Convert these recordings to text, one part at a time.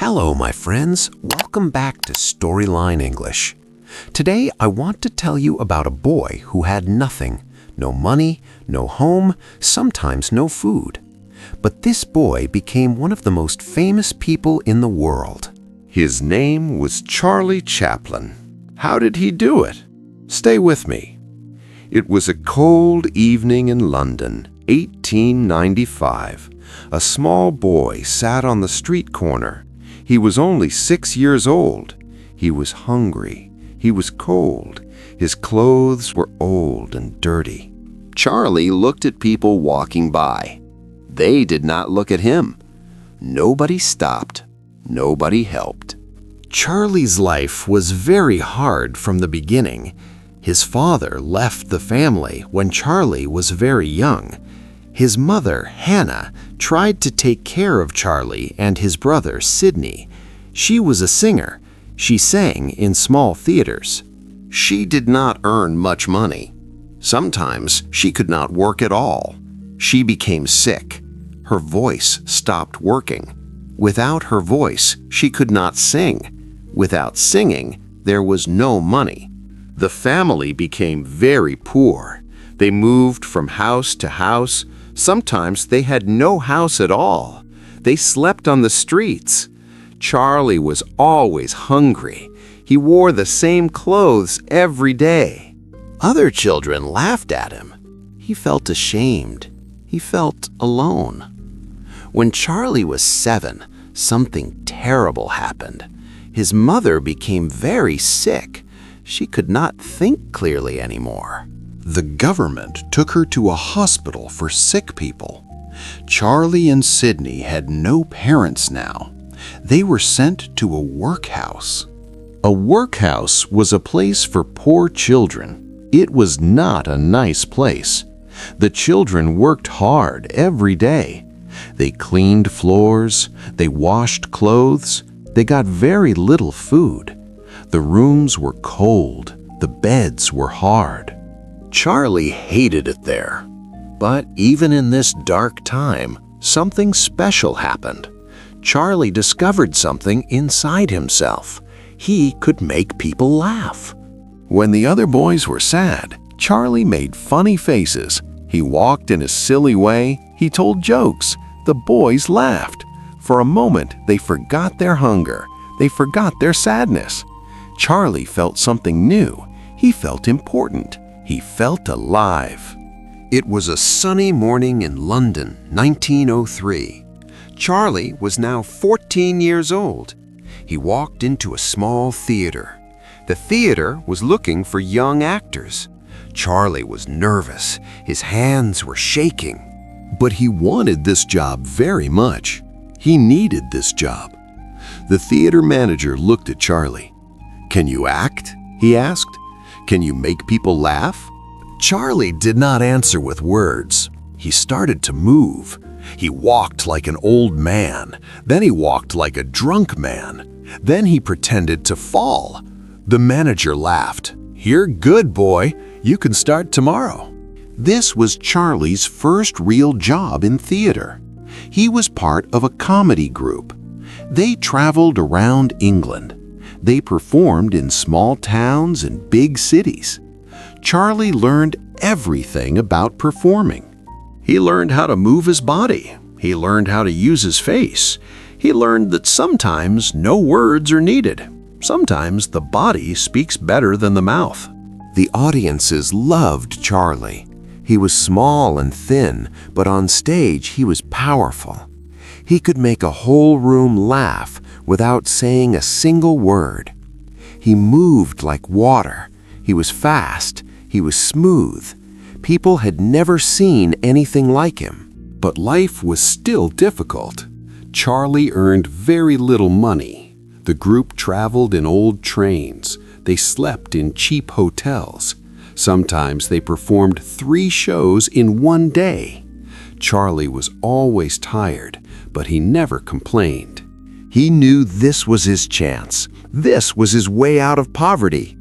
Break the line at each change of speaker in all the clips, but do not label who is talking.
Hello, my friends. Welcome back to Storyline English. Today, I want to tell you about a boy who had nothing. No money, no home, sometimes no food. But this boy became one of the most famous people in the world.
His name was Charlie Chaplin. How did he do it? Stay with me. It was a cold evening in London, 1895. A small boy sat on the street corner. He was only 6 years old. He was hungry. He was cold. His clothes were old and dirty.
Charlie looked at people walking by. They did not look at him. Nobody stopped. Nobody helped. Charlie's life was very hard from the beginning. His father left the family when Charlie was very young. His mother, Hannah, tried to take care of Charlie and his brother, Sidney. She was a singer. She sang in small theaters. She did not earn much money. Sometimes she could not work at all. She became sick. Her voice stopped working. Without her voice, she could not sing. Without singing, there was no money. The family became very poor. They moved from house to house. Sometimes they had no house at all. They slept on the streets. Charlie was always hungry. He wore the same clothes every day. Other children laughed at him. He felt ashamed. He felt alone. When Charlie was 7, something terrible happened. His mother became very sick. She could not think clearly anymore.
The government took her to a hospital for sick people. Charlie and Sidney had no parents now. They were sent to a workhouse. A workhouse was a place for poor children. It was not a nice place. The children worked hard every day. They cleaned floors. They washed clothes. They got very little food. The rooms were cold. The beds were hard.
Charlie hated it there. But even in this dark time, something special happened. Charlie discovered something inside himself. He could make people laugh.
When the other boys were sad, Charlie made funny faces. He walked in a silly way. He told jokes. The boys laughed. For a moment, they forgot their hunger. They forgot their sadness. Charlie felt something new. He felt important. He felt alive. It was a sunny morning in London, 1903. Charlie was now 14 years old. He walked into a small theater. The theater was looking for young actors. Charlie was nervous. His hands were shaking. But he wanted this job very much. He needed this job. The theater manager looked at Charlie. "Can you act?" he asked. "Can you make people laugh?" Charlie did not answer with words. He started to move. He walked like an old man. Then he walked like a drunk man. Then he pretended to fall. The manager laughed. "You're good, boy. You can start tomorrow." This was Charlie's first real job in theater. He was part of a comedy group. They traveled around England. They performed in small towns and big cities. Charlie learned everything about performing. He learned how to move his body. He learned how to use his face. He learned that sometimes no words are needed. Sometimes the body speaks better than the mouth. The audiences loved Charlie. He was small and thin, but on stage he was powerful. He could make a whole room laugh without saying a single word. He moved like water. He was fast. He was smooth. People had never seen anything like him. But life was still difficult. Charlie earned very little money. The group traveled in old trains. They slept in cheap hotels. Sometimes they performed 3 shows in one day. Charlie was always tired, but he never complained. He knew this was his chance. This was his way out of poverty.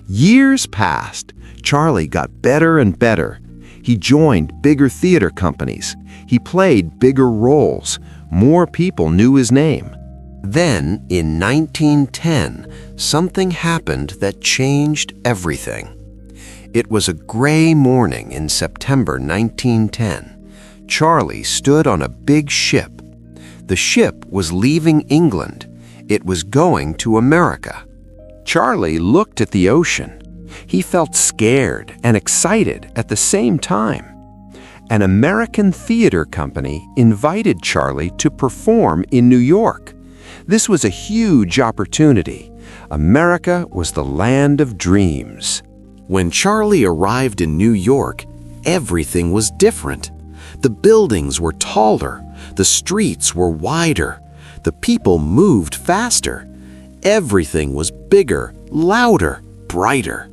Years passed. Charlie got better and better. He joined bigger theater companies. He played bigger roles. More people knew his name.
Then, in 1910, something happened that changed everything. It was a gray morning in September 1910. Charlie stood on a big ship. The ship was leaving England. It was going to America. Charlie looked at the ocean. He felt scared and excited at the same time. An American theater company invited Charlie to perform in New York. This was a huge opportunity. America was the land of dreams.
When Charlie arrived in New York, everything was different. The buildings were taller, the streets were wider, the people moved faster. Everything was bigger, louder, brighter.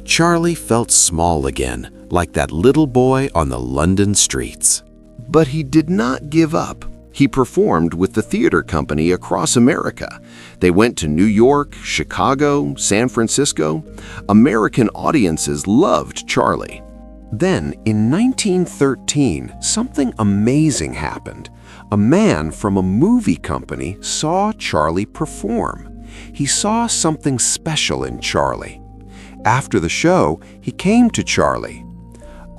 Charlie felt small again, like that little boy on the London streets.
But he did not give up. He performed with the theater company across America. They went to New York, Chicago, San Francisco. American audiences loved Charlie. Then, in 1913, something amazing happened. A man from a movie company saw Charlie perform. He saw something special in Charlie. After the show, he came to Charlie.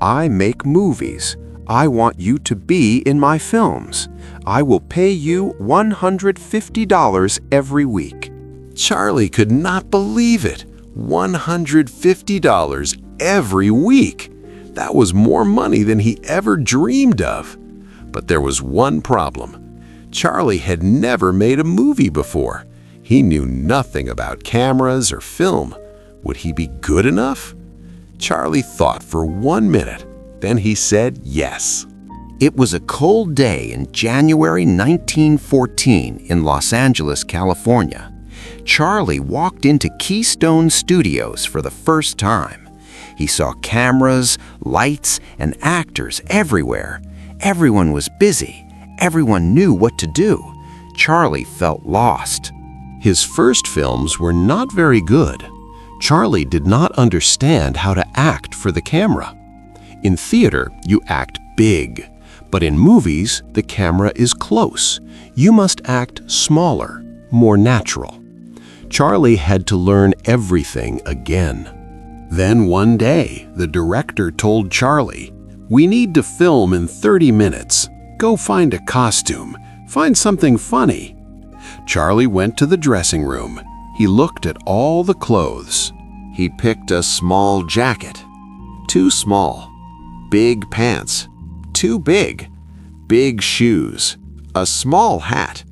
"I make movies. I want you to be in my films. I will pay you $150 every week."
Charlie could not believe it. $150 every week. That was more money than he ever dreamed of. But there was one problem. Charlie had never made a movie before. He knew nothing about cameras or film. Would he be good enough? Charlie thought for 1 minute. Then he said yes.
It was a cold day in January 1914 in Los Angeles, California. Charlie walked into Keystone Studios for the first time. He saw cameras, lights, and actors everywhere. Everyone was busy. Everyone knew what to do. Charlie felt lost.
His first films were not very good. Charlie did not understand how to act for the camera. In theater, you act big. But in movies, the camera is close. You must act smaller, more natural. Charlie had to learn everything again. Then one day, the director told Charlie, "We need to film in 30 minutes. Go find a costume. Find something funny." Charlie went to the dressing room. He looked at all the clothes.
He picked a small jacket. Too small. Big pants. Too big. Big shoes. A small hat.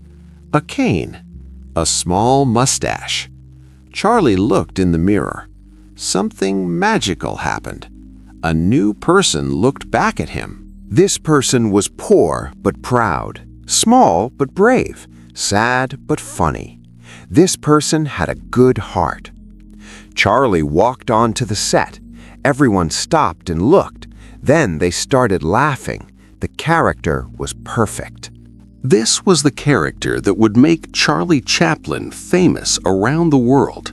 A cane. A small mustache. Charlie looked in the mirror. Something magical happened. A new person looked back at him. This person was poor but proud, small but brave, sad but funny. This person had a good heart. Charlie walked onto the set. Everyone stopped and looked. Then they started laughing. The character was perfect.
This was the character that would make Charlie Chaplin famous around the world.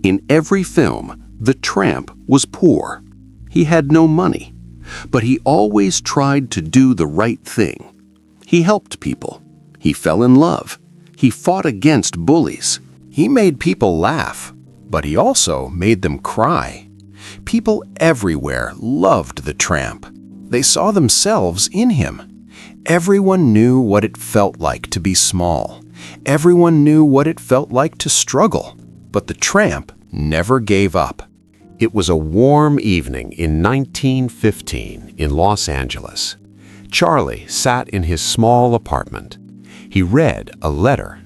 In every film, the tramp was poor. He had no money, but he always tried to do the right thing. He helped people. He fell in love. He fought against bullies. He made people laugh, but he also made them cry. People everywhere loved the tramp. They saw themselves in him. Everyone knew what it felt like to be small. Everyone knew what it felt like to struggle. But the tramp never gave up. It was a warm evening in 1915 in Los Angeles. Charlie sat in his small apartment. He read a letter.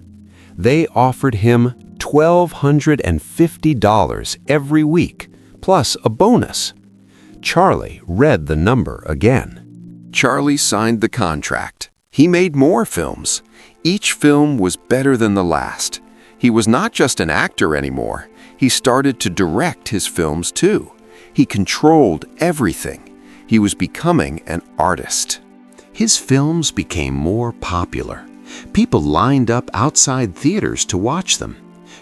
They offered him $1,250 every week, plus a bonus. Charlie read the number again. Charlie signed the contract. He made more films. Each film was better than the last. He was not just an actor anymore. He started to direct his films too. He controlled everything. He was becoming an artist. His films became more popular. People lined up outside theaters to watch them.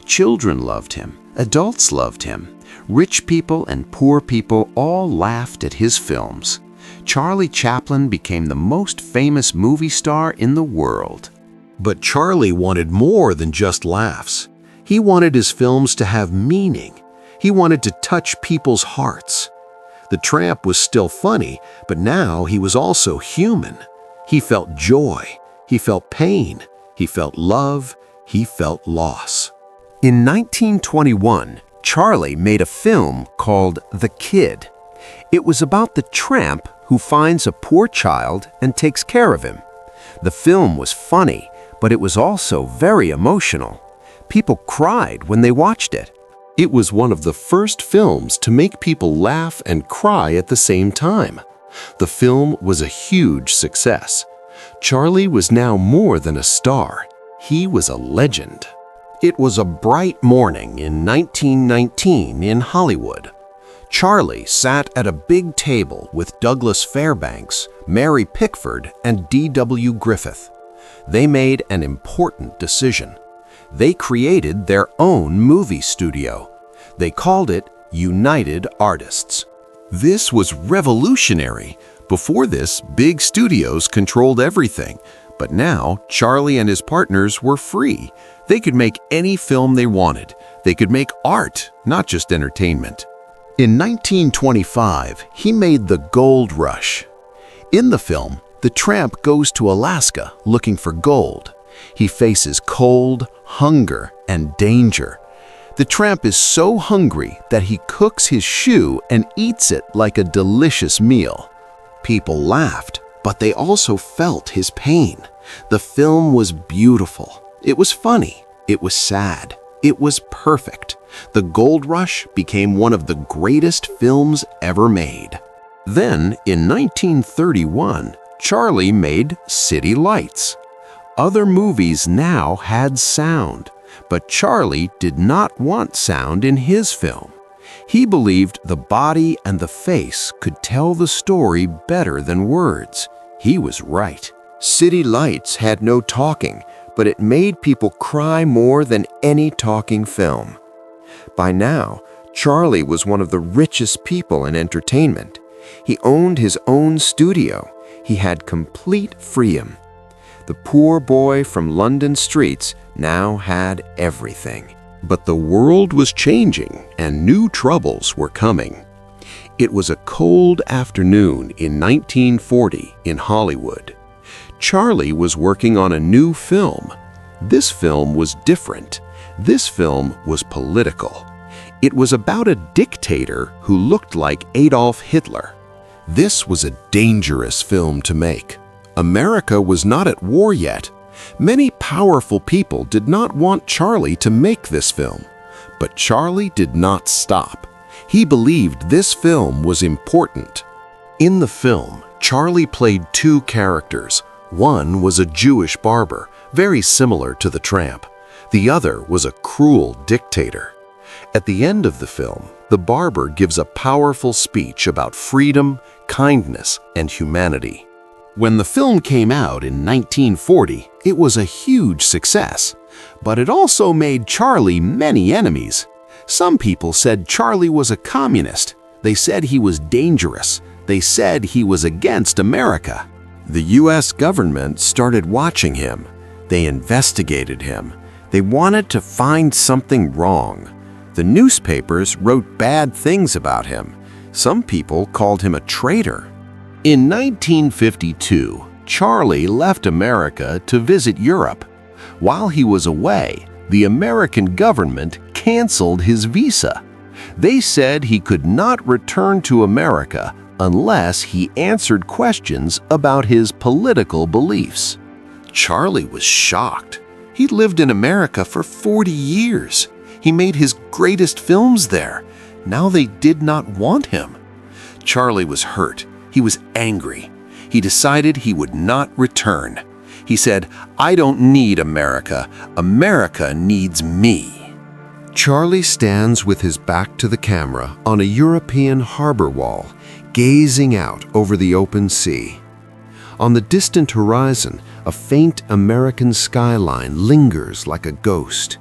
Children loved him. Adults loved him. Rich people and poor people all laughed at his films. Charlie Chaplin became the most famous movie star in the world. But Charlie wanted more than just laughs. He wanted his films to have meaning. He wanted to touch people's hearts. The Tramp was still funny, but now he was also human. He felt joy. He felt pain. He felt love. He felt loss.
In 1921, Charlie made a film called The Kid. It was about the tramp who finds a poor child and takes care of him. The film was funny, but it was also very emotional. People cried when they watched it.
It was one of the first films to make people laugh and cry at the same time. The film was a huge success. Charlie was now more than a star. He was a legend. It was a bright morning in 1919 in Hollywood. Charlie sat at a big table with Douglas Fairbanks, Mary Pickford, and D.W. Griffith. They made an important decision. They created their own movie studio. They called it United Artists. This was revolutionary. Before this, big studios controlled everything. But now, Charlie and his partners were free. They could make any film they wanted. They could make art, not just entertainment. In 1925, he made The Gold Rush. In the film, the tramp goes to Alaska looking for gold. He faces cold, hunger, and danger. The tramp is so hungry that he cooks his shoe and eats it like a delicious meal. People laughed, but they also felt his pain. The film was beautiful. It was funny. It was sad. It was perfect. The Gold Rush became one of the greatest films ever made. Then, in 1931, Charlie made City Lights. Other movies now had sound, but Charlie did not want sound in his film. He believed the body and the face could tell the story better than words. He was right. City Lights had no talking, but it made people cry more than any talking film. By now, Charlie was one of the richest people in entertainment. He owned his own studio. He had complete freedom. The poor boy from London streets now had everything. But the world was changing and new troubles were coming. It was a cold afternoon in 1940 in Hollywood. Charlie was working on a new film. This film was different. This film was political. It was about a dictator who looked like Adolf Hitler. This was a dangerous film to make. America was not at war yet. Many powerful people did not want Charlie to make this film. But Charlie did not stop. He believed this film was important. In the film, Charlie played two characters. One was a Jewish barber, very similar to the tramp. The other was a cruel dictator. At the end of the film, the barber gives a powerful speech about freedom, kindness, and humanity. When the film came out in 1940, it was a huge success. But it also made Charlie many enemies. Some people said Charlie was a communist. They said he was dangerous. They said he was against America. The U.S. government started watching him. They investigated him. They wanted to find something wrong. The newspapers wrote bad things about him. Some people called him a traitor. In 1952, Charlie left America to visit Europe. While he was away, the American government canceled his visa. They said he could not return to America unless he answered questions about his political beliefs. Charlie was shocked. He'd lived in America for 40 years. He made his greatest films there. Now they did not want him. Charlie was hurt. He was angry. He decided he would not return. He said, "I don't need America. America needs me." Charlie stands with his back to the camera on a European harbor wall, gazing out over the open sea. On the distant horizon, a faint American skyline lingers like a ghost.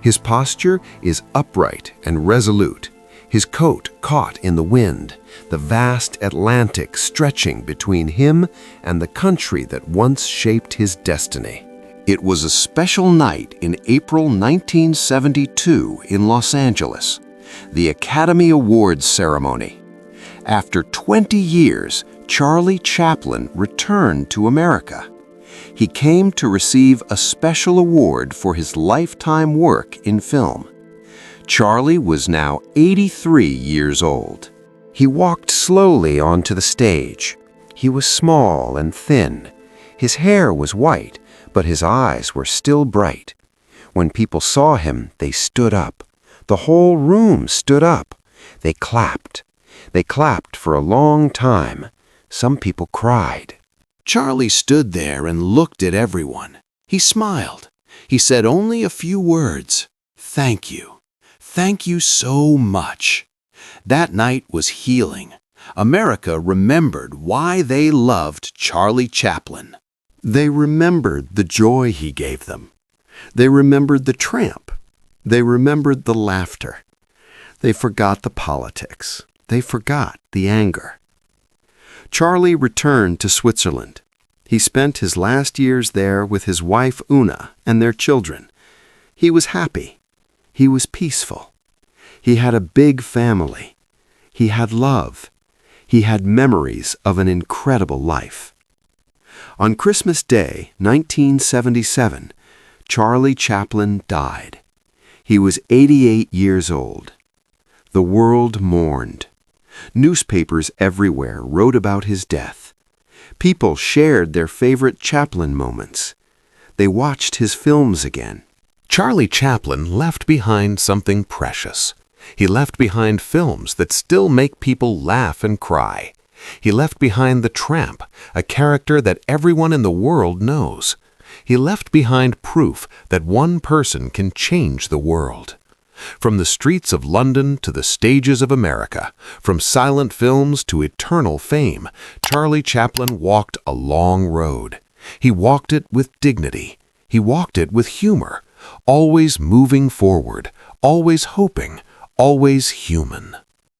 His posture is upright and resolute, his coat caught in the wind, the vast Atlantic stretching between him and the country that once shaped his destiny.
It was a special night in April 1972 in Los Angeles, the Academy Awards ceremony. After 20 years, Charlie Chaplin returned to America. He came to receive a special award for his lifetime work in film. Charlie was now 83 years old. He walked slowly onto the stage. He was small and thin. His hair was white, but his eyes were still bright. When people saw him, they stood up. The whole room stood up. They clapped. They clapped for a long time. Some people cried.
Charlie stood there and looked at everyone. He smiled. He said only a few words. Thank you. Thank you so much. That night was healing. America remembered why they loved Charlie Chaplin. They remembered the joy he gave them. They remembered the tramp. They remembered the laughter. They forgot the politics. They forgot the anger. Charlie returned to Switzerland. He spent his last years there with his wife Una and their children. He was happy. He was peaceful. He had a big family. He had love. He had memories of an incredible life. On Christmas Day, 1977, Charlie Chaplin died. He was 88 years old. The world mourned. Newspapers everywhere wrote about his death. People shared their favorite Chaplin moments. They watched his films again.
Charlie Chaplin left behind something precious. He left behind films that still make people laugh and cry. He left behind the tramp, a character that everyone in the world knows. He left behind proof that one person can change the world. From the streets of London to the stages of America, from silent films to eternal fame, Charlie Chaplin walked a long road. He walked it with dignity. He walked it with humor, always moving forward, always hoping, always human.